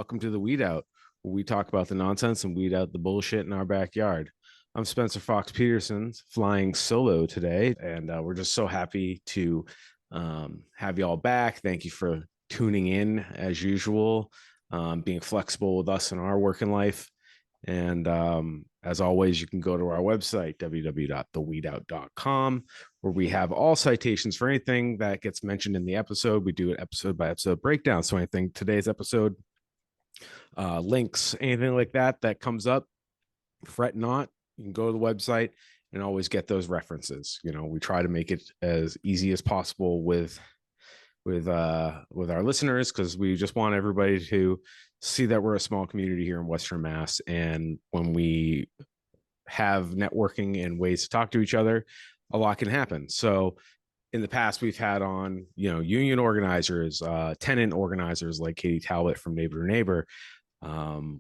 welcome to the Weed Out, where we talk about the nonsense and weed out the bullshit in our backyard. I'm Spencer Fox Peterson, flying solo today, and we're just so happy to have you all back. Thank you for tuning in as usual, being flexible with us in our working life. And as always, you can go to our website, www.theweedout.com, where we have all citations for anything that gets mentioned in the episode. We do an episode by episode breakdown. So anything today's episode, links, anything like that comes up, fret not. You can go to the website and always get those references. You know, we try to make it as easy as possible with our listeners, because we just want everybody to see that we're a small community here in Western Mass, and when we have networking and ways to talk to each other, a lot can happen. So in the past, we've had on, union organizers, tenant organizers like Katie Talbot from Neighbor to Neighbor.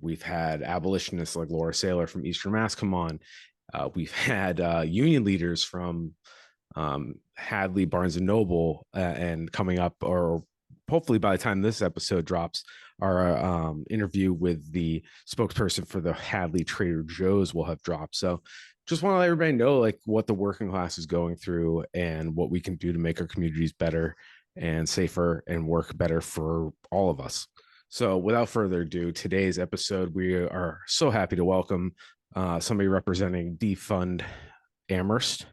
We've had abolitionists like Laura Saylor from Eastern Mass come on. We've had union leaders from Hadley, Barnes and Noble, and coming up, or hopefully by the time this episode drops, our interview with the spokesperson for the Hadley Trader Joe's will have dropped. So just want to let everybody know like what the working class is going through and what we can do to make our communities better and safer and work better for all of us. So without further ado, today's episode, we are so happy to welcome somebody representing Defund Amherst,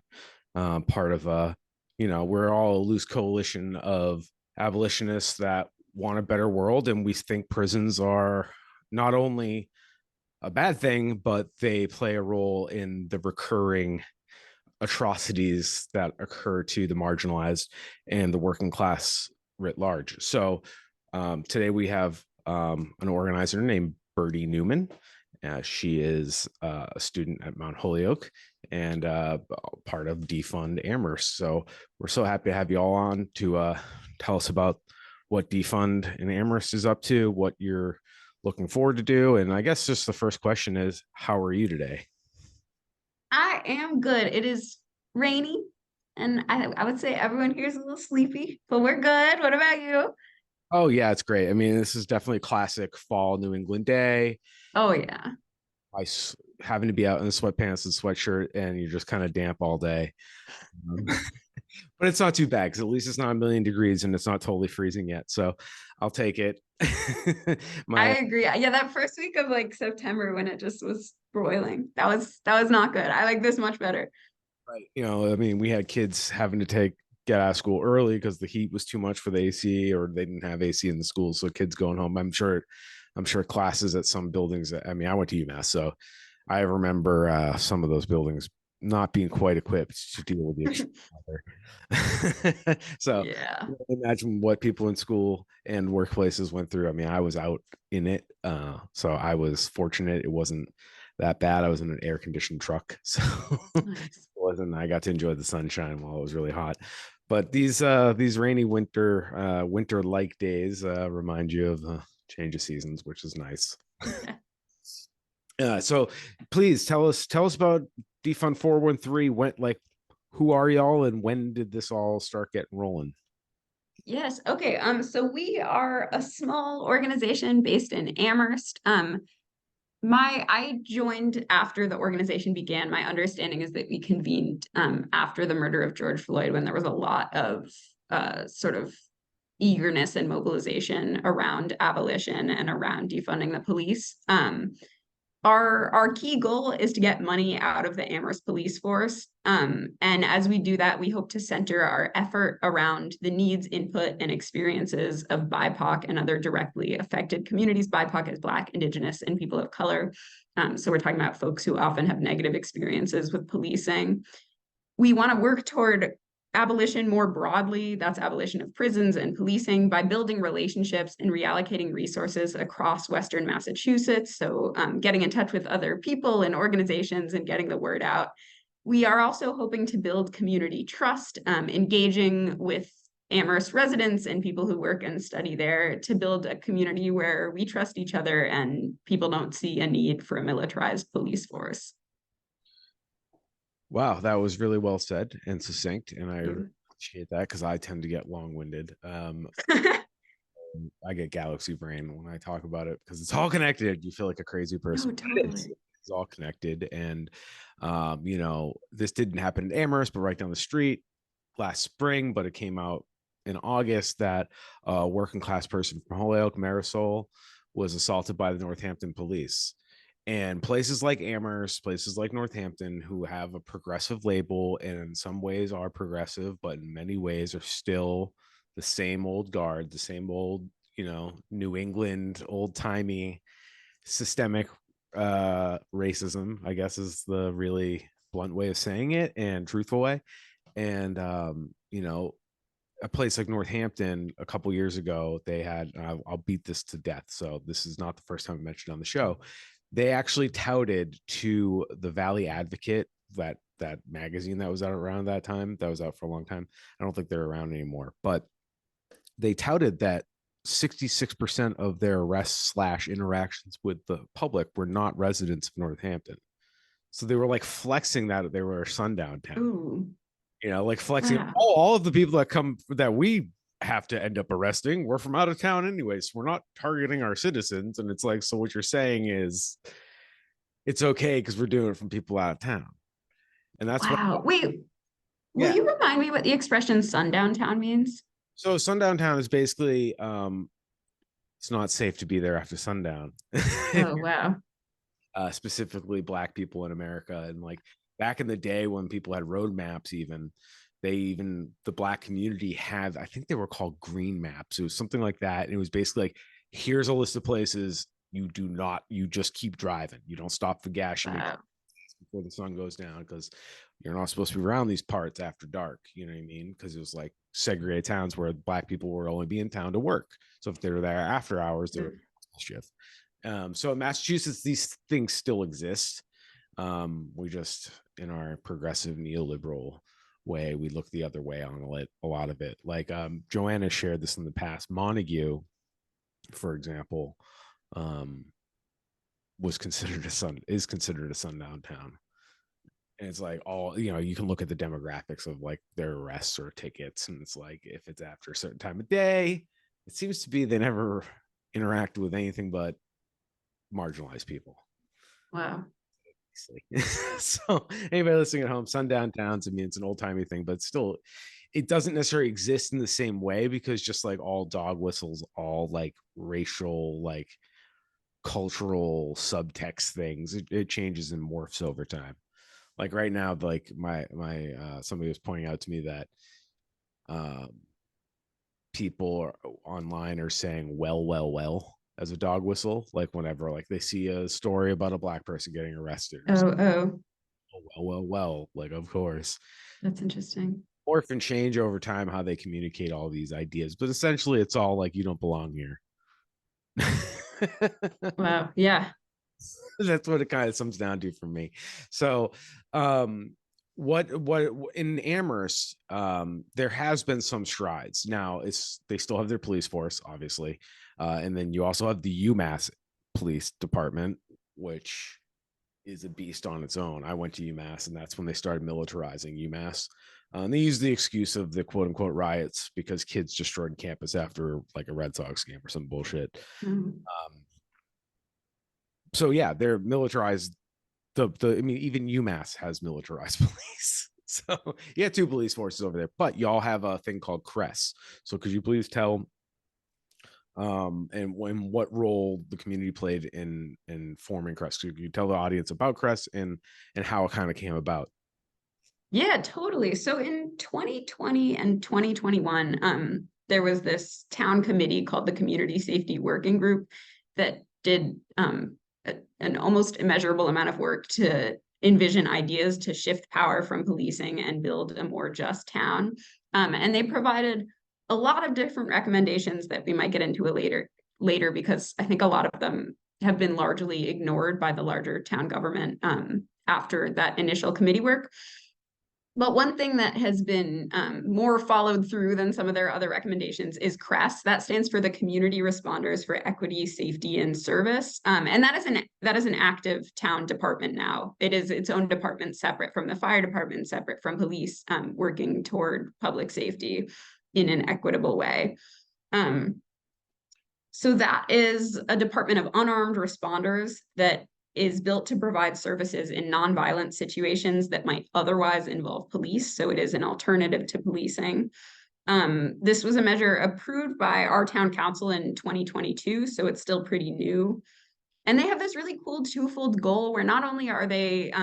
part of we're all a loose coalition of abolitionists that want a better world, and we think prisons are not only a bad thing, but they play a role in the recurring atrocities that occur to the marginalized and the working class writ large. So today we have an organizer named Birdy Newman. She is a student at Mount Holyoke and part of Defund Amherst. So we're so happy to have you all on to tell us about what Defund in Amherst is up to, what you're looking forward to do. And I guess just the first question is, how are you today? I am good. It is rainy, and I would say everyone here is a little sleepy, but we're good. What about you? Oh yeah, it's great. I mean, this is definitely a classic fall New England day. Oh, yeah. Having to be out in the sweatpants and sweatshirt, and you're just kind of damp all day. Um, but it's not too bad, because at least it's not a million degrees and it's not totally freezing yet. So I'll take it. I My agree. Yeah, that first week of like September when it just was broiling, that was not good. I like this much better. Right. I mean, we had kids having to get out of school early because the heat was too much for the AC, or they didn't have AC in the school. So kids going home. I'm sure classes at some buildings. I mean, I went to UMass, so I remember some of those buildings not being quite equipped to deal with the extreme weather. So Yeah. imagine what people in school and workplaces went through. I mean, I was out in it, so I was fortunate. It wasn't that bad. I was in an air conditioned truck, so Nice. wasn't. I got to enjoy the sunshine while it was really hot. But these rainy winter like days remind you of the change of seasons, which is nice. So please tell us about Defund 413. Who are y'all and when did this all start getting rolling? Yes. Okay. So we are a small organization based in Amherst. I joined after the organization began. My understanding is that we convened after the murder of George Floyd, when there was a lot of sort of eagerness and mobilization around abolition and around defunding the police. Our key goal is to get money out of the Amherst police force. And as we do that, we hope to center our effort around the needs, input, and experiences of BIPOC and other directly affected communities. BIPOC is Black, Indigenous, and people of color. So we're talking about folks who often have negative experiences with policing. We want to work toward abolition more broadly. That's abolition of prisons and policing by building relationships and reallocating resources across Western Massachusetts. So getting in touch with other people and organizations and getting the word out. We are also hoping to build community trust, engaging with Amherst residents and people who work and study there to build a community where we trust each other and people don't see a need for a militarized police force. Wow, that was really well said and succinct, and I appreciate that because I tend to get long-winded. I get galaxy brain when I talk about it because it's all connected. You feel like a crazy person. No, It is. totally. It's all connected. And, this didn't happen in Amherst, but right down the street last spring, but it came out in August that a working class person from Holyoke, Marisol, was assaulted by the Northampton police. And places like Amherst, places like Northampton, who have a progressive label and in some ways are progressive, but in many ways are still the same old guard, the same old, New England, old timey, systemic racism, I guess is the really blunt way of saying it and truthful way. And, a place like Northampton a couple years ago, they had, I'll beat this to death. So this is not the first time I mentioned on the show. They actually touted to the Valley Advocate, that magazine that was out around that time, that was out for a long time. I don't think they're around anymore, but they touted that 66% of their arrests slash interactions with the public were not residents of Northampton. So they were like flexing that they were a sundown town, Ooh, like flexing. wow. All of the people that we have to end up arresting were from out of town anyways. We're not targeting our citizens. And it's like, so what you're saying is it's okay because we're doing it from people out of town. And that's what, Wow. Wait, will yeah. you remind me what the expression sundown town means? So sundown town is basically, it's not safe to be there after sundown. Oh, wow. Specifically black people in America. And like back in the day when people had road maps, the black community had, I think they were called green maps. It was something like that. And it was basically like, here's a list of places you just keep driving. You don't stop for gas. You make Wow. before the sun goes down because you're not supposed to be around these parts after dark. You know what I mean? Because it was like segregated towns where black people were only be in town to work. So if they were there after hours, they were shift. So in Massachusetts, these things still exist. We just, in our progressive neoliberal way, we look the other way on a lot of it. Like Joanna shared this in the past. Montague, for example, is considered a sundown town. And it's like you can look at the demographics of like their arrests or tickets, and it's like if it's after a certain time of day, it seems to be they never interact with anything but marginalized people. Wow. So anybody listening at home, sundown towns, I mean, it's an old timey thing, but still, it doesn't necessarily exist in the same way because just like all dog whistles, all like racial, like cultural subtext things, it changes and morphs over time. Like right now, like my somebody was pointing out to me that people online are saying well as a dog whistle, like whenever like they see a story about a black person getting arrested or Oh, oh, well, like of course. that's interesting. Morph and change over time how they communicate all these ideas, but essentially it's all like you don't belong here. Wow. Yeah. That's what it kind of comes down to for me. So what in Amherst, there has been some strides. Now they still have their police force, obviously, and then you also have the UMass police department, which is a beast on its own. I went to UMass, and that's when they started militarizing UMass. And they used the excuse of the quote unquote riots because kids destroyed campus after like a Red Sox game or some bullshit. Mm. So yeah, they're militarized. I mean, even UMass has militarized police. So you have two police forces over there, but y'all have a thing called CRESS. So could you please tell and what role the community played in forming CRESS? Could you tell the audience about CRESS and how it kind of came about? Yeah, totally. So in 2020 and 2021, there was this town committee called the Community Safety Working Group that did an almost immeasurable amount of work to envision ideas to shift power from policing and build a more just town. And they provided a lot of different recommendations that we might get into later because I think a lot of them have been largely ignored by the larger town government after that initial committee work. But one thing that has been more followed through than some of their other recommendations is CRESS. That stands for the Community Responders for Equity, Safety, and Service, and that is an active town department now. It is its own department, separate from the fire department, separate from police, working toward public safety in an equitable way. So that is a department of unarmed responders that is built to provide services in nonviolent situations that might otherwise involve police. So it is an alternative to policing. This was a measure approved by our town council in 2022, so it's still pretty new. And they have this really cool twofold goal where not only are they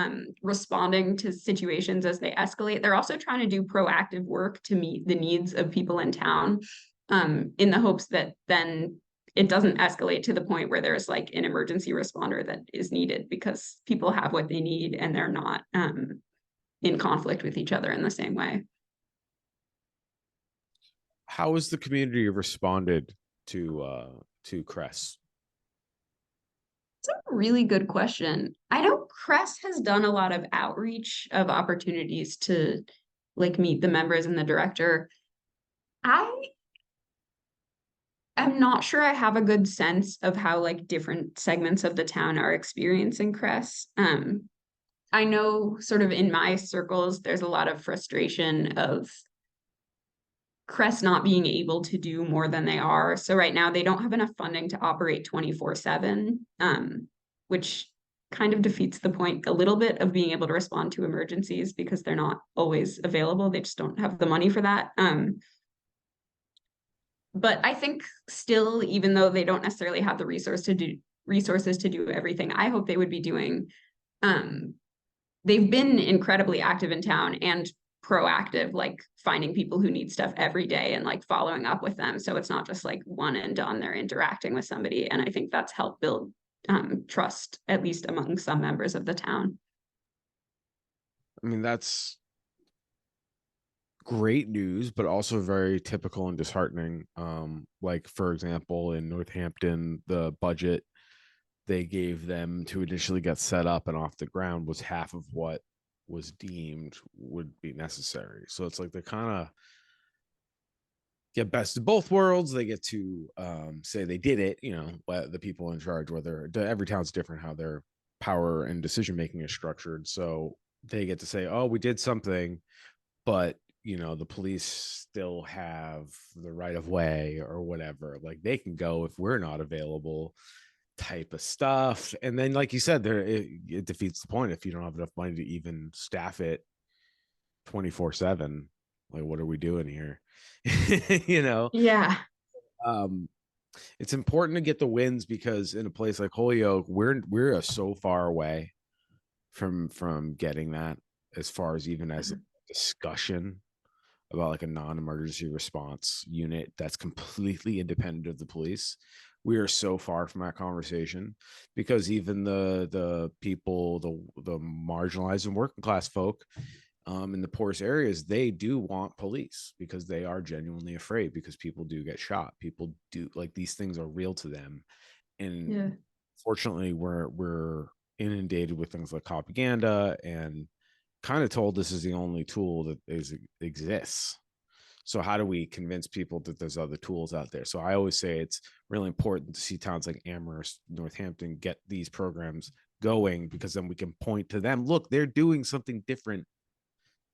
responding to situations as they escalate, they're also trying to do proactive work to meet the needs of people in town, in the hopes that then it doesn't escalate to the point where there's like an emergency responder that is needed because people have what they need and they're not in conflict with each other in the same way. How has the community responded to CRESS? It's a really good question. I know CRESS has done a lot of outreach of opportunities to like meet the members and the director. I am not sure I have a good sense of how like different segments of the town are experiencing CRESS. I know sort of in my circles, there's a lot of frustration of CRESS not being able to do more than they are. So right now they don't have enough funding to operate 24/7, which kind of defeats the point a little bit of being able to respond to emergencies because they're not always available. They just don't have the money for that. But I think still, even though they don't necessarily have the resources to do everything, I hope they would be doing. They've been incredibly active in town and proactive, like finding people who need stuff every day and like following up with them. So it's not just like one and done, they're interacting with somebody. And I think that's helped build trust, at least among some members of the town. I mean, that's great news, but also very typical and disheartening. Like for example, in Northampton, the budget they gave them to initially get set up and off the ground was half of what was deemed would be necessary. So it's like they kind of get best of both worlds. They get to say they did it, the people in charge, whether every town's different how their power and decision making is structured. So they get to say, oh, we did something, but the police still have the right of way or whatever. Like they can go if we're not available, type of stuff. And then like you said, it defeats the point if you don't have enough money to even staff it 24/7. Like what are we doing here? Yeah. It's important to get the wins because in a place like Holyoke, we're so far away from getting that, as far as even as a discussion about like a non-emergency response unit that's completely independent of the police. We are so far from that conversation because even the people, the marginalized and working class folk in the poorest areas, they do want police because they are genuinely afraid because people do get shot. People do, like, these things are real to them. And Yeah. fortunately we're inundated with things like propaganda and kind of told this is the only tool that exists. So how do we convince people that there's other tools out there? So I always say it's really important to see towns like Amherst, Northampton get these programs going, because then we can point to them. Look, they're doing something different.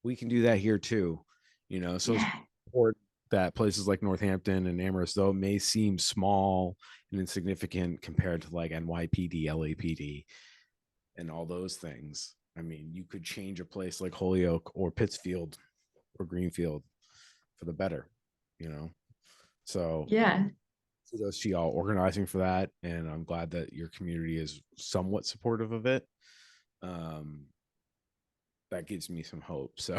We can do that here too. So it's important that places like Northampton and Amherst, though, may seem small and insignificant compared to like NYPD, LAPD, and all those things. I mean, you could change a place like Holyoke or Pittsfield or Greenfield for the better, So Yeah. kudos to y'all organizing for that, and I'm glad that your community is somewhat supportive of it. That gives me some hope. So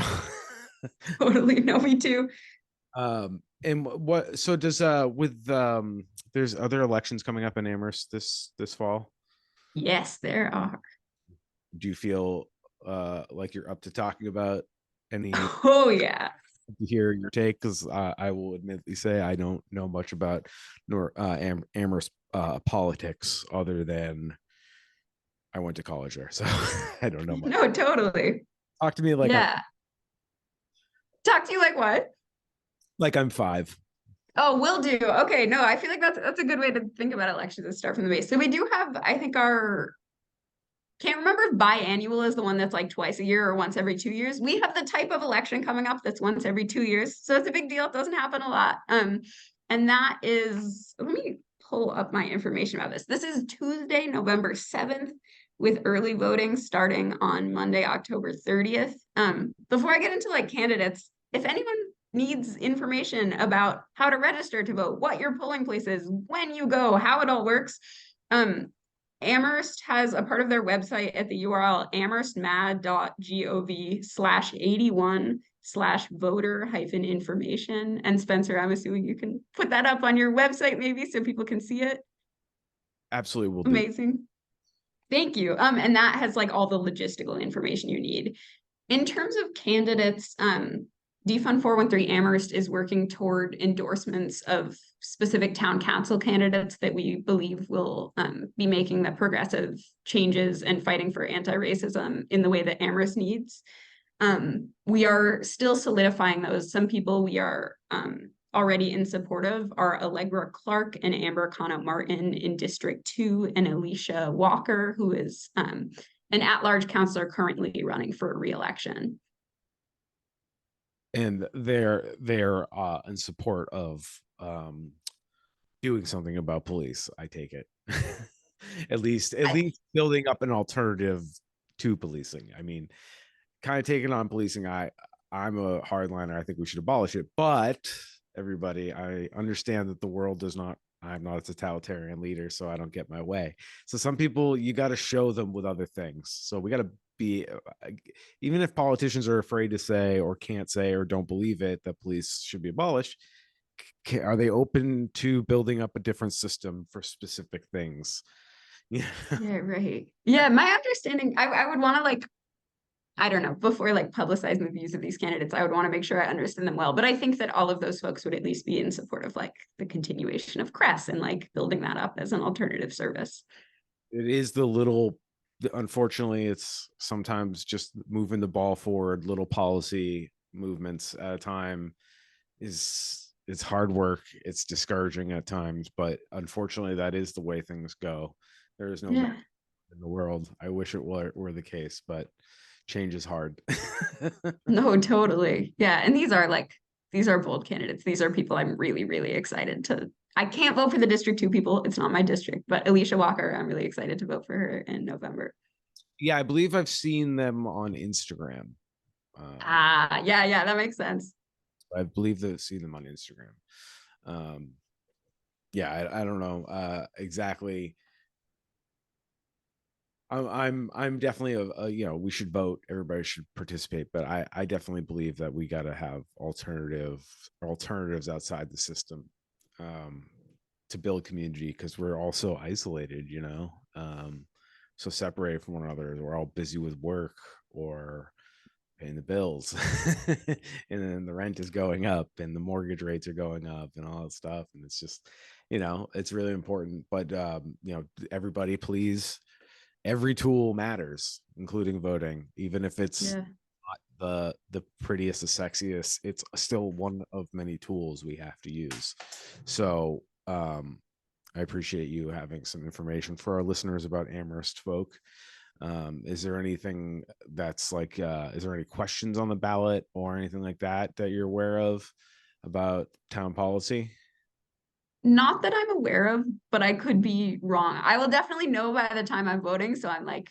Totally. No, me too. And what so does with there's other elections coming up in Amherst this fall. Yes, there are. Do you feel like you're up to talking about any? Oh, yeah. To hear your take, because I will admittedly say I don't know much about Amherst politics other than I went to college there, so I don't know much. No, totally. Talk to me like Yeah. Talk to you like what? I'm 5. Oh, will do. Okay, no, I feel like that's a good way to think about elections and start from the base. So we do have, I think our can't remember if biannual is the one that's like twice a year or once every 2 years. We have the type of election coming up that's once every 2 years. So it's a big deal. It doesn't happen a lot. And that is, let me pull up my information about this. This is Tuesday, November 7th, with early voting starting on Monday, October 30th. Before I get into like candidates, if anyone needs information about how to register to vote, what your polling place is, when you go, how it all works, Amherst has a part of their website at the URL amherstmad.gov/81/voter-information. And Spencer, I'm assuming you can put that up on your website maybe so people can see it. Absolutely, will do. Amazing. Thank you. And that has like all the logistical information you need. In terms of candidates, Defund 413 Amherst is working toward endorsements of specific town council candidates that we believe will be making the progressive changes and fighting for anti-racism in the way that Amherst needs. We are still solidifying those. Some people we are already in support of are Allegra Clark and Amber Cano Martin in District 2 and Alicia Walker, who is an at-large counselor currently running for re-election. And they're in support of doing something about police, I take it. at least building up an alternative to policing. I mean, kind of taking on policing, I'm a hardliner. I think we should abolish it, but everybody, I understand that the world does not, I'm not a totalitarian leader, so I don't get my way. So some people, you got to show them with other things. So we got to be, even if politicians are afraid to say or can't say or don't believe it, that police should be abolished, are they open to building up a different system for specific things? Yeah, right. Yeah, my understanding, I would want to like, I don't know, before like publicizing the views of these candidates, I would want to make sure I understand them well. But I think that all of those folks would at least be in support of like the continuation of CRESS and like building that up as an alternative service. It is unfortunately, it's sometimes just moving the ball forward, little policy movements at a time it's hard work. It's discouraging at times, but unfortunately that is the way things go. There is no magic in the world. I wish it were the case, but change is hard. No, totally. Yeah. And these are bold candidates. These are people I'm really, really excited to. I can't vote for the District 2 people. It's not my district, but Alicia Walker, I'm really excited to vote for her in November. Yeah, I believe I've seen them on Instagram. Yeah, that makes sense. I believe I've seen them on Instagram. Yeah, I don't know exactly. I'm definitely we should vote. Everybody should participate, but I definitely believe that we got to have alternatives outside the system to build community, because we're all so isolated, so separated from one another. We're all busy with work or paying the bills, and then the rent is going up and the mortgage rates are going up and all that stuff, and it's just it's really important. But everybody, please, every tool matters, including voting, even if it's not the prettiest, the sexiest. It's still one of many tools we have to use. So I appreciate you having some information for our listeners about Amherst folk. Is there anything that's like is there any questions on the ballot or anything like that you're aware of about town policy? Not that I'm aware of, but I could be wrong. I will definitely know by the time I'm voting, so I'm like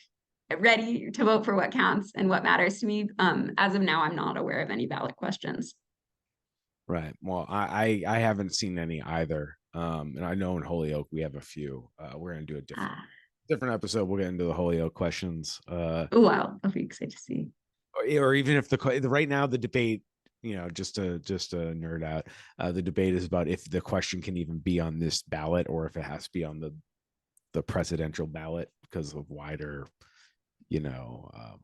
ready to vote for what counts and what matters to me. As of now, I'm not aware of any ballot questions. Right. Well, I haven't seen any either. And I know in Holyoke we have a few. We're gonna do a different episode. We'll get into the Holyoke questions. Oh wow, I'll be excited to see. Or even if right now the debate, just to nerd out, the debate is about if the question can even be on this ballot or if it has to be on the presidential ballot because of wider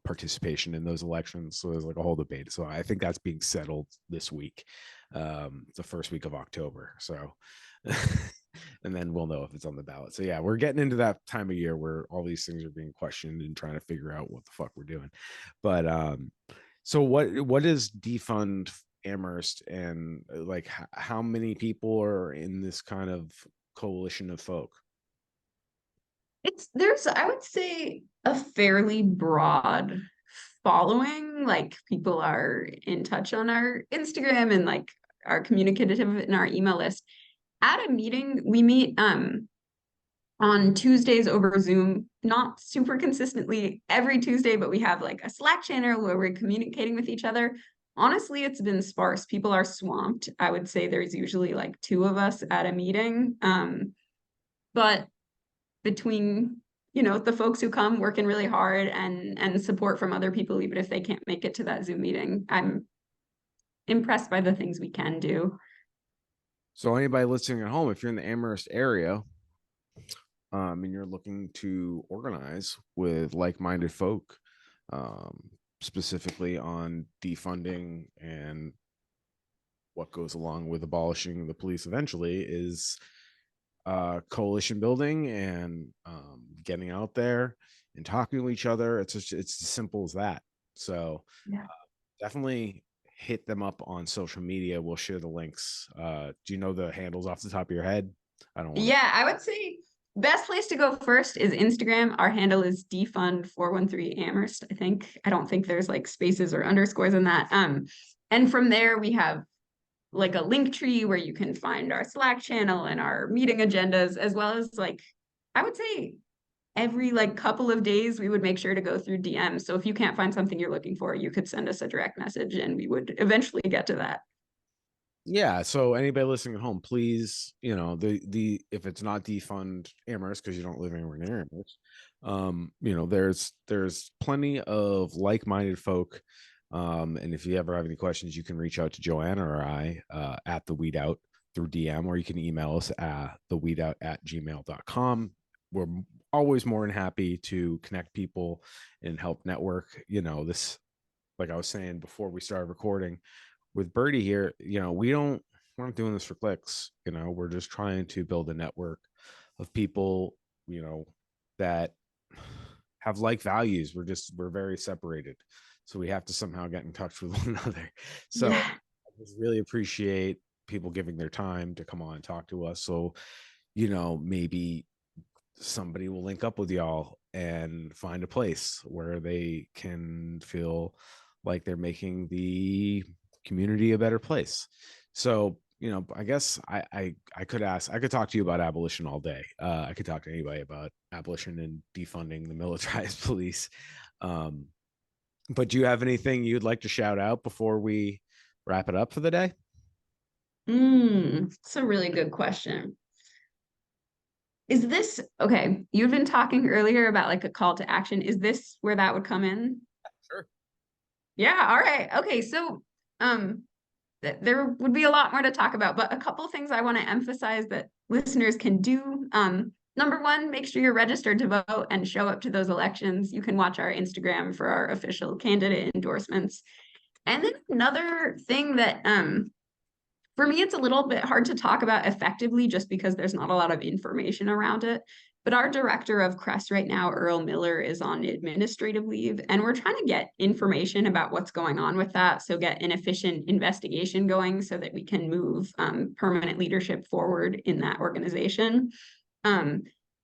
participation in those elections. So there's like a whole debate. So I think that's being settled this week, the first week of October. So and then we'll know if it's on the ballot. So yeah, we're getting into that time of year where all these things are being questioned and trying to figure out what the fuck we're doing. But so what is Defund Amherst, and like how many people are in this kind of coalition of folk? There's I would say a fairly broad following. Like people are in touch on our Instagram and like are communicative in our email list. at a meeting, we meet on Tuesdays over Zoom, not super consistently every Tuesday, but we have like a Slack channel where we're communicating with each other. Honestly, it's been sparse. People are swamped. I would say there's usually like two of us at a meeting. But between, the folks who come working really hard and support from other people, even if they can't make it to that Zoom meeting, I'm impressed by the things we can do. So anybody listening at home, if you're in the Amherst area, and you're looking to organize with like-minded folk, specifically on defunding and what goes along with abolishing the police eventually, is coalition building and getting out there and talking to each other. It's as simple as that. So Yeah. definitely hit them up on social media. We'll share the links. Do you know the handles off the top of your head? I don't want to. Yeah, I would say best place to go first is Instagram. Our handle is Defund413Amherst. I don't think there's like spaces or underscores in that. And from there we have like a link tree where you can find our Slack channel and our meeting agendas, as well as like, I would say every like couple of days we would make sure to go through DMs. So if you can't find something you're looking for, you could send us a direct message and we would eventually get to that. Yeah, so anybody listening at home, please, the if it's not defund Amherst because you don't live anywhere near Amherst, there's plenty of like-minded folk. And if you ever have any questions, you can reach out to Joanna or I at the weedout through DM, or you can email us at theweedout@gmail.com. We're always more than happy to connect people and help network. This, like I was saying before we started recording with Birdy here, we're not doing this for clicks. We're just trying to build a network of people, that have like values. We're very separated. So we have to somehow get in touch with one another. So Yeah. I just really appreciate people giving their time to come on and talk to us. So, maybe somebody will link up with y'all and find a place where they can feel like they're making the community a better place. So, I guess I could talk to you about abolition all day. I could talk to anybody about abolition and defunding the militarized police. But do you have anything you'd like to shout out before we wrap it up for the day? It's a really good question. Is this okay? You've been talking earlier about like a call to action. Is this where that would come in? Sure. Yeah, all right. Okay, so um there would be a lot more to talk about, but a couple things I want to emphasize that listeners can do. Number one, make sure you're registered to vote and show up to those elections. You can watch our Instagram for our official candidate endorsements. And then another thing that for me, it's a little bit hard to talk about effectively just because there's not a lot of information around it. But our director of CRESS right now, Earl Miller, is on administrative leave, and we're trying to get information about what's going on with that. So get an efficient investigation going so that we can move permanent leadership forward in that organization. Um,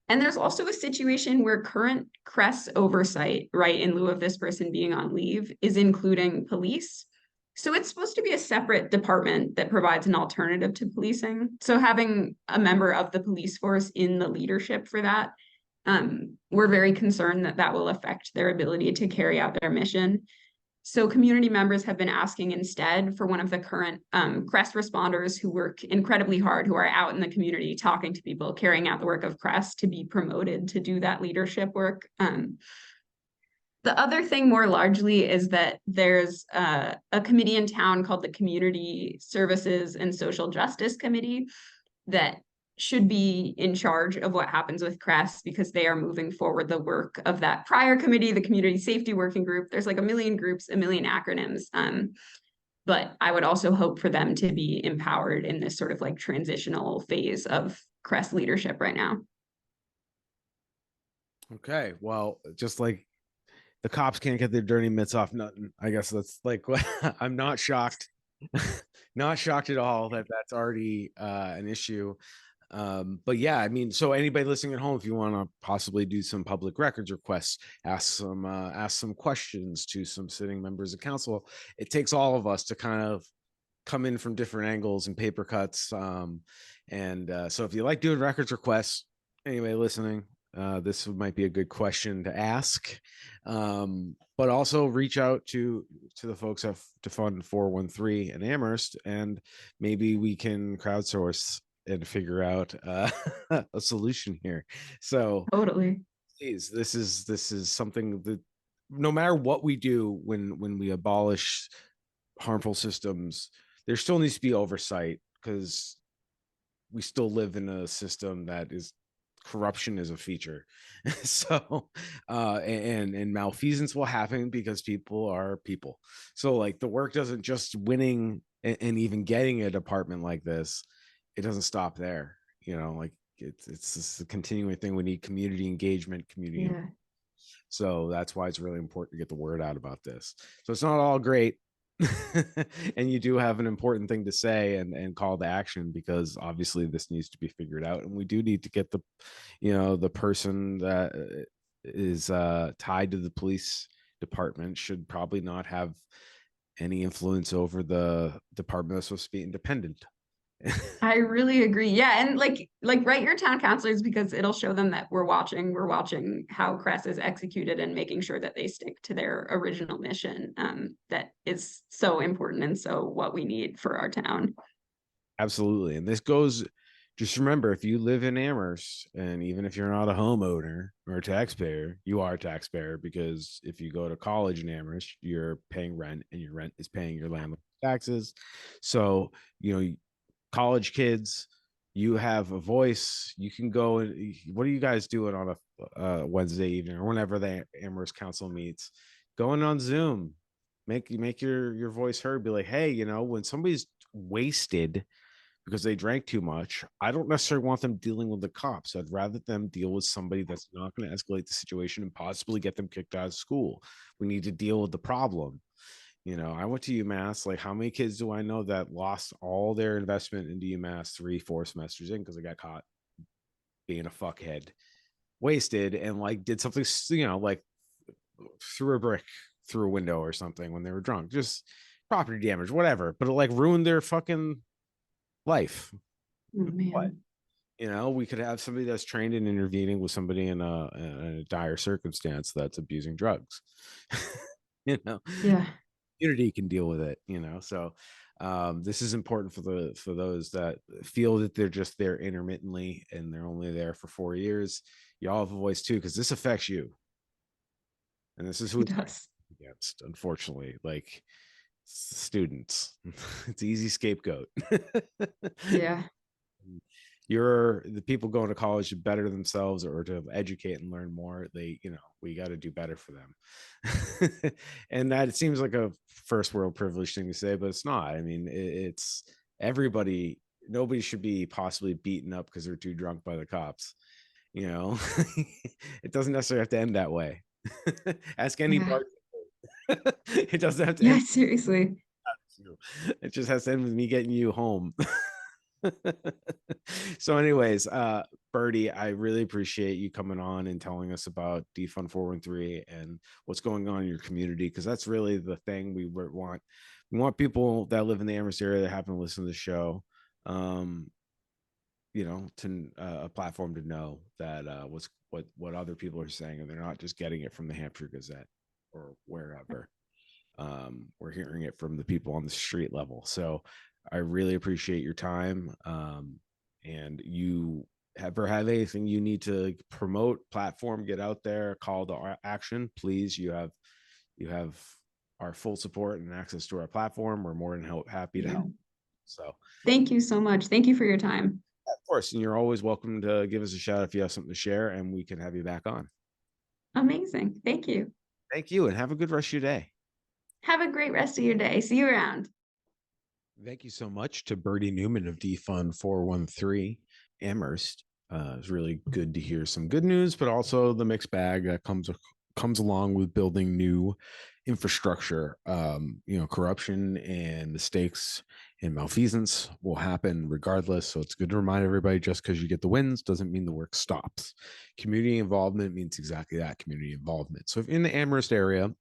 and there's also a situation where current CRESS oversight, right, in lieu of this person being on leave, is including police. So it's supposed to be a separate department that provides an alternative to policing. So having a member of the police force in the leadership for that, we're very concerned that that will affect their ability to carry out their mission. So community members have been asking instead for one of the current CRESS responders who work incredibly hard, who are out in the community talking to people, carrying out the work of CRESS, to be promoted to do that leadership work. The other thing more largely is that there's a committee in town called the Community Services and Social Justice Committee that should be in charge of what happens with CRESS because they are moving forward the work of that prior committee, the Community Safety Working Group. There's like a million groups, a million acronyms. But I would also hope for them to be empowered in this sort of like transitional phase of CRESS leadership right now. Okay. Well, just like the cops can't get their dirty mitts off nothing. I guess that's like what I'm not shocked. Not shocked at all that that's already an issue. But yeah, I mean, so anybody listening at home, if you want to possibly do some public records requests, ask some questions to some sitting members of council, it takes all of us to kind of come in from different angles and paper cuts. So if you like doing records requests, anybody listening, this might be a good question to ask. But also reach out to the folks at Defund 413 in Amherst, and maybe we can crowdsource and figure out a solution here. So Totally. please, this is something that no matter what we do when we abolish harmful systems, there still needs to be oversight, because we still live in a system that is corruption is a feature. So and malfeasance will happen because people are people. So like the work doesn't just winning and even getting a department like this, it doesn't stop there. Like it's just a continuing thing. We need community engagement, Yeah. so that's why it's really important to get the word out about this. So it's not all great. And you do have an important thing to say and call to action, because obviously this needs to be figured out, and we do need to get the person that is tied to the police department should probably not have any influence over the department that's supposed to be independent. I really agree. Yeah, and like write your town councilors, because it'll show them that we're watching. We're watching how CRESS is executed and making sure that they stick to their original mission. That is so important and so what we need for our town. Absolutely. And this goes, just remember, if you live in Amherst, and even if you're not a homeowner or a taxpayer, you are a taxpayer, because if you go to college in Amherst, you're paying rent, and your rent is paying your landlord taxes. So, college kids, you have a voice. You can go and what are you guys doing on a Wednesday evening or whenever the Amherst Council meets? Going on Zoom, make your voice heard. Be like, hey, when somebody's wasted because they drank too much, I don't necessarily want them dealing with the cops. I'd rather them deal with somebody that's not going to escalate the situation and possibly get them kicked out of school. We need to deal with the problem. I went to UMass. Like, how many kids do I know that lost all their investment into UMass 3-4 semesters in because they got caught being a fuckhead, wasted, and like did something, like threw a brick through a window or something when they were drunk, just property damage, whatever, but it like ruined their fucking life. Oh, What? man. We could have somebody that's trained in intervening with somebody in a dire circumstance that's abusing drugs. you know Yeah. Community can deal with it. So this is important for those that feel that they're just there intermittently and they're only there for 4 years. Y'all have a voice too, because this affects you, and this is who It it's does. against, unfortunately. Like, students. It's easy scapegoat. Yeah. You're the people going to college to better themselves or to educate and learn more. We got to do better for them. And that, it seems like a first world privilege thing to say, but it's not. I mean, it's everybody. Nobody should be possibly beaten up because they're too drunk by the cops. It doesn't necessarily have to end that way. Ask any Yeah. bar. It doesn't have to Yeah, end. seriously. It just has to end with me getting you home. So anyways, Birdy, I really appreciate you coming on and telling us about Defund 413 and what's going on in your community, because that's really the thing we want. We want people that live in the Amherst area that happen to listen to the show, to a platform to know that what other people are saying, and they're not just getting it from the Hampshire Gazette or wherever. We're hearing it from the people on the street level. So I really appreciate your time. And you ever have anything you need to promote, platform, get out there, call to action, please, you have our full support and access to our platform. We're more than happy to Yeah. help. So Thank you so much. Thank you for your time. of course, and you're always welcome to give us a shout if you have something to share, and we can have you back on. Amazing. Thank you. Thank you, and have a good rest of your day. Have a great rest of your day. See you around. Thank you so much to Birdy Newman of Defund 413 Amherst. It's really good to hear some good news, but also the mixed bag that comes along with building new infrastructure. Corruption and mistakes and malfeasance will happen regardless. So it's good to remind everybody, just because you get the wins doesn't mean the work stops. Community involvement means exactly that, community involvement. So if in the Amherst area,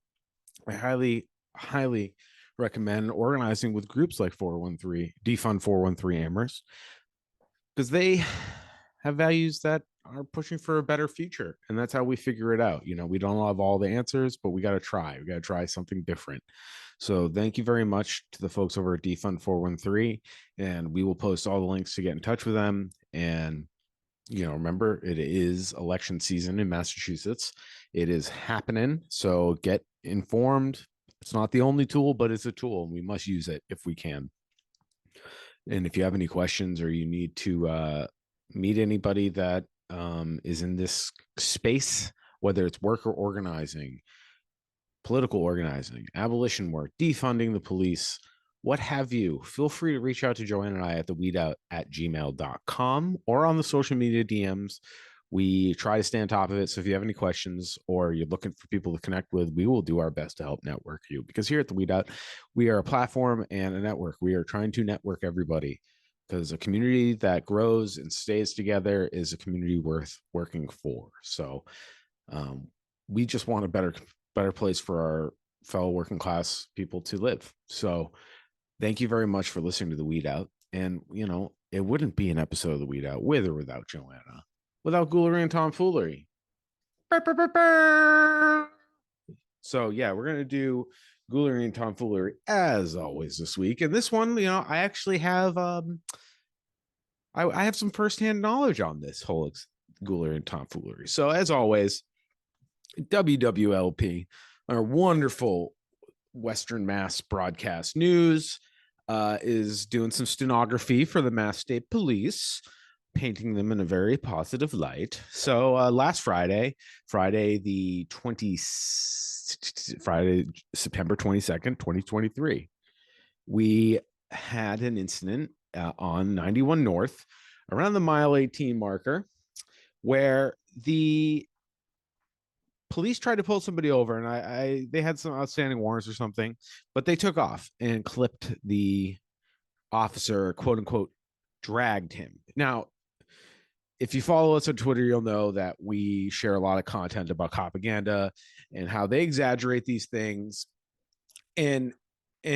I highly recommend organizing with groups like 413 Defund 413 Amherst, because they have values that are pushing for a better future, and that's how we figure it out. We don't have all the answers, but we got to try something different. So thank you very much to the folks over at Defund 413, and we will post all the links to get in touch with them. And remember, it is election season in Massachusetts. It is happening, so get informed. It's not the only tool, but it's a tool, and we must use it if we can. And if you have any questions, or you need to meet anybody that is in this space, whether it's work or organizing, political organizing, abolition work, defunding the police, what have you, feel free to reach out to Joanne and I at the weedout@gmail.com or on the social media DMs. We try to stay on top of it. So if you have any questions or you're looking for people to connect with, we will do our best to help network you, because here at the Weedout, we are a platform and a network. We are trying to network everybody, because a community that grows and stays together is a community worth working for. So we just want a better place for our fellow working class people to live. So thank you very much for listening to the Weed Out. And, it wouldn't be an episode of the Weed Out with or without Joanna, without Ghoulery and tomfoolery. So, yeah, we're going to do Ghoulery and tomfoolery as always this week. And this one, I actually have, I have some firsthand knowledge on this whole Ghoulery and tomfoolery. So, as always, WWLP, our wonderful Western Mass broadcast news, is doing some stenography for the Mass State Police, painting them in a very positive light. So last Friday, September 22nd, 2023, we had an incident on 91 North around the mile 18 marker, where the police tried to pull somebody over, and they had some outstanding warrants or something, but they took off and clipped the officer, quote unquote, dragged him. Now, if you follow us on Twitter, you'll know that we share a lot of content about propaganda and how they exaggerate these things, and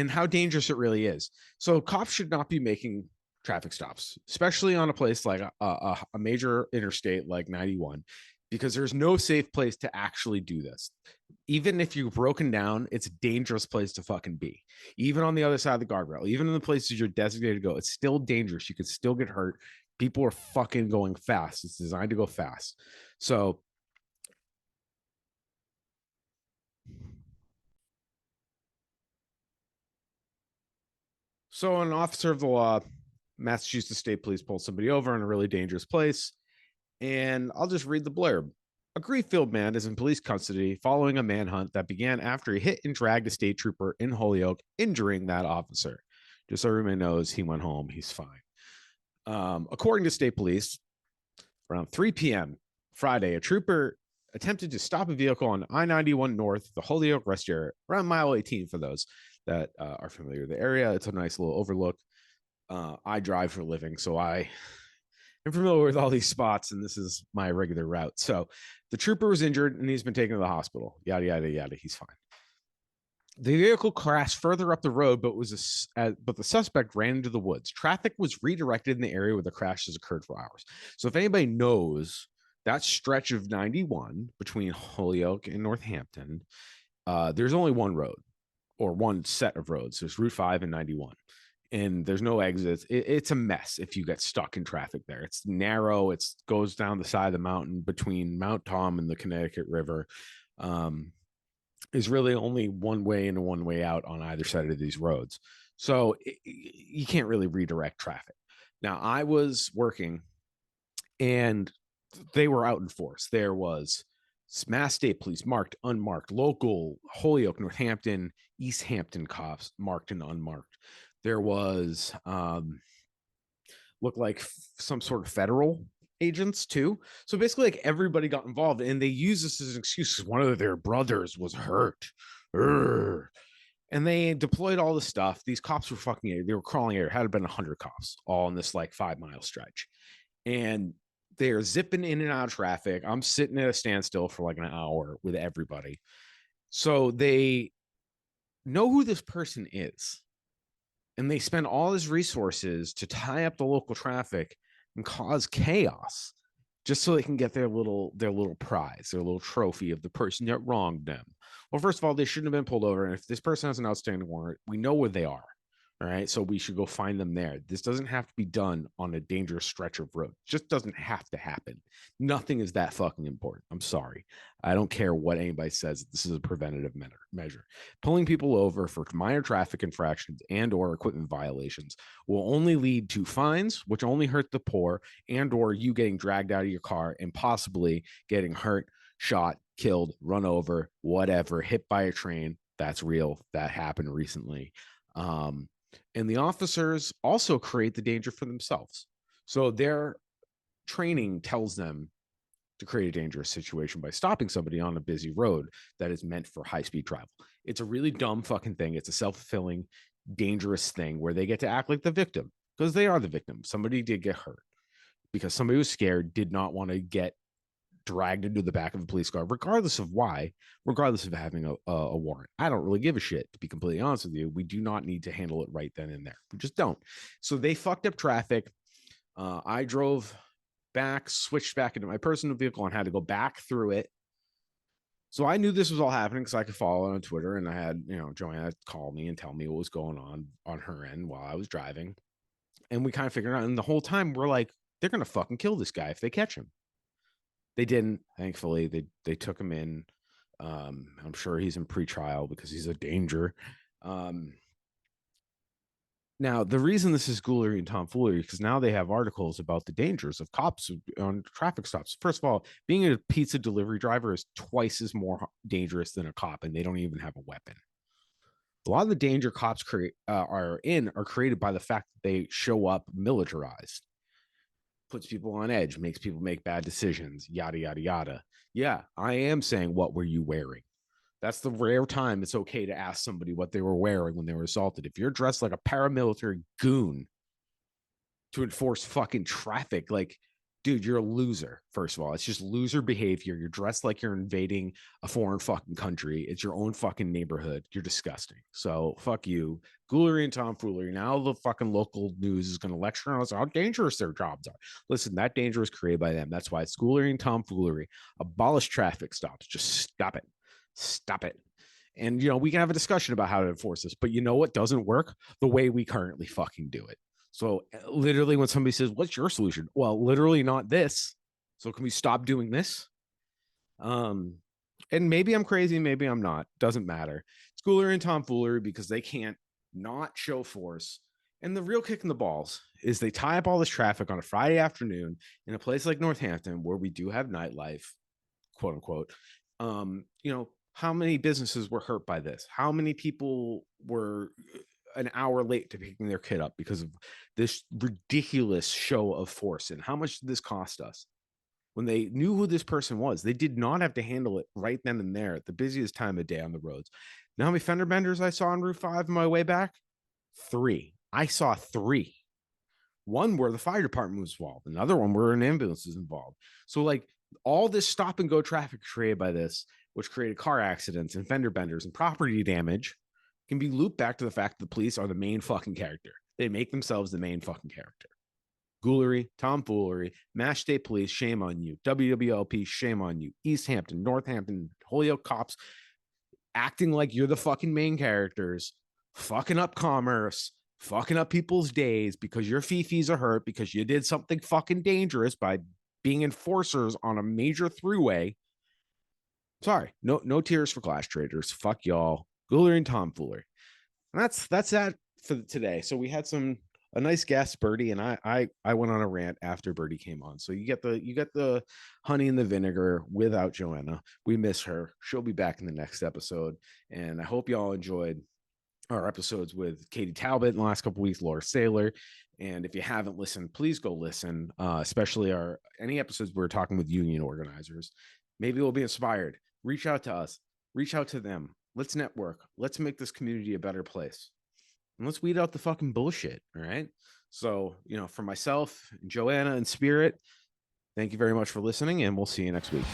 how dangerous it really is. So cops should not be making traffic stops, especially on a place like a major interstate like 91, because there's no safe place to actually do this. Even if you're broken down, it's a dangerous place to fucking be. Even on the other side of the guardrail, even in the places you're designated to go, it's still dangerous. You could still get hurt. People are fucking going fast. It's designed to go fast. So an officer of the law, Massachusetts State Police, pulled somebody over in a really dangerous place. And I'll just read the blurb. A grief-filled man is in police custody following a manhunt that began after he hit and dragged a state trooper in Holyoke, injuring that officer. Just so everybody knows, he went home. He's fine. According to state police, around 3 p.m. Friday, a trooper attempted to stop a vehicle on I-91 North, the Holyoke rest area, around mile 18 for those that are familiar with the area. It's a nice little overlook. I drive for a living, so I'm familiar with all these spots, and this is my regular route. So the trooper was injured, and he's been taken to the hospital. Yada, yada, yada. He's fine. The vehicle crashed further up the road, but the suspect ran into the woods. Traffic was redirected in the area where the crash has occurred for hours. So if anybody knows that stretch of 91 between Holyoke and Northampton, there's only one road, or one set of roads. There's Route 5 and 91. And there's no exits. It's a mess if you get stuck in traffic there. It's narrow. It goes down the side of the mountain between Mount Tom and the Connecticut River. Is really only one way in and one way out on either side of these roads. So you can't really redirect traffic. Now, I was working, and they were out in force. There was Mass State Police, marked, unmarked, local, Holyoke, Northampton, East Hampton cops, marked and unmarked. There was looked like some sort of federal agents too. So basically, like, everybody got involved, and they used this as an excuse because one of their brothers was hurt. Urgh. And they deployed all the stuff. These cops were they were crawling air. It had been 100 cops all in this like 5-mile stretch. And they're zipping in and out of traffic. I'm sitting at a standstill for like an hour with everybody. So they know who this person is. And they spend all his resources to tie up the local traffic and cause chaos just so they can get their little prize, their little trophy of the person that wronged them. Well, first of all, they shouldn't have been pulled over. And if this person has an outstanding warrant, we know where they are. All right. So we should go find them there. This doesn't have to be done on a dangerous stretch of road. It just doesn't have to happen. Nothing is that fucking important. I'm sorry. I don't care what anybody says. This is a preventative measure. Pulling people over for minor traffic infractions and or equipment violations will only lead to fines, which only hurt the poor, and or you getting dragged out of your car and possibly getting hurt, shot, killed, run over, whatever, hit by a train. That's real. That happened recently. And the officers also create the danger for themselves. So their training tells them to create a dangerous situation by stopping somebody on a busy road that is meant for high-speed travel. It's a really dumb fucking thing. It's a self-fulfilling, dangerous thing where they get to act like the victim because they are the victim. Somebody did get hurt because somebody was scared, did not want to get dragged into the back of a police car, regardless of why, regardless of having a warrant. I don't really give a shit, to be completely honest with you. We do not need to handle it right then and there. We just don't. So they fucked up traffic. I drove back, switched back into my personal vehicle and had to go back through it. So I knew this was all happening because I could follow it on Twitter, and I had, Joanna call me and tell me what was going on her end while I was driving. And we kind of figured out, and the whole time we're like, they're going to fucking kill this guy if they catch him. They didn't, thankfully. They took him in. I'm sure he's in pretrial because he's a danger. Now, the reason this is ghoulery and tomfoolery because now they have articles about the dangers of cops on traffic stops. First of all, being a pizza delivery driver is twice as more dangerous than a cop, and they don't even have a weapon. A lot of the danger cops are created by the fact that they show up militarized. Puts people on edge, makes people make bad decisions, yada, yada, yada. Yeah, I am saying, what were you wearing? That's the rare time it's okay to ask somebody what they were wearing when they were assaulted. If you're dressed like a paramilitary goon to enforce fucking traffic, like, dude, you're a loser. First of all, it's just loser behavior. You're dressed like you're invading a foreign fucking country. It's your own fucking neighborhood. You're disgusting. So fuck you. Ghoulery and tomfoolery. Now the fucking local news is going to lecture on us how dangerous their jobs are. Listen, that danger was created by them. That's why it's ghoulery and tomfoolery. Abolish traffic stops. Just stop it. Stop it. And, we can have a discussion about how to enforce this, but you know what doesn't work? The way we currently fucking do it. So literally when somebody says, what's your solution? Well, literally not this. So can we stop doing this? And maybe I'm crazy, maybe I'm not. Doesn't matter. It's ghoulery and tomfoolery because they can't not show force. And the real kick in the balls is they tie up all this traffic on a Friday afternoon in a place like Northampton where we do have nightlife, quote unquote. How many businesses were hurt by this? How many people were an hour late to picking their kid up because of this ridiculous show of force? And how much did this cost us? When they knew who this person was, they did not have to handle it right then and there at the busiest time of day on the roads. Now, how many fender benders I saw on Route 5 on my way back? 3. I saw 3. One where the fire department was involved, another one where an ambulance is involved. So like all this stop and go traffic created by this, which created car accidents and fender benders and property damage, can be looped back to the fact that the police are the main fucking character. They make themselves the main fucking character. Ghoulery, tomfoolery, Mash State Police, shame on you. WWLP, shame on you. East Hampton, Northampton, Holyoke cops acting like you're the fucking main characters, fucking up commerce, fucking up people's days because your fifis are hurt because you did something fucking dangerous by being enforcers on a major throughway. Sorry, no tears for class traders. Fuck y'all. Ghoulery and tomfoolery. And that's that for today. So we had a nice guest, Birdy, and I went on a rant after Birdy came on. So you get the honey and the vinegar without Joanna. We miss her. She'll be back in the next episode. And I hope y'all enjoyed our episodes with Katie Talbot in the last couple weeks, Laura Saylor. And if you haven't listened, please go listen, especially any episodes we're talking with union organizers. Maybe we'll be inspired. Reach out to us. Reach out to them. Let's network. Let's make this community a better place. And let's weed out the fucking bullshit. All right. So, for myself, Joanna, and Spirit, thank you very much for listening, and we'll see you next week.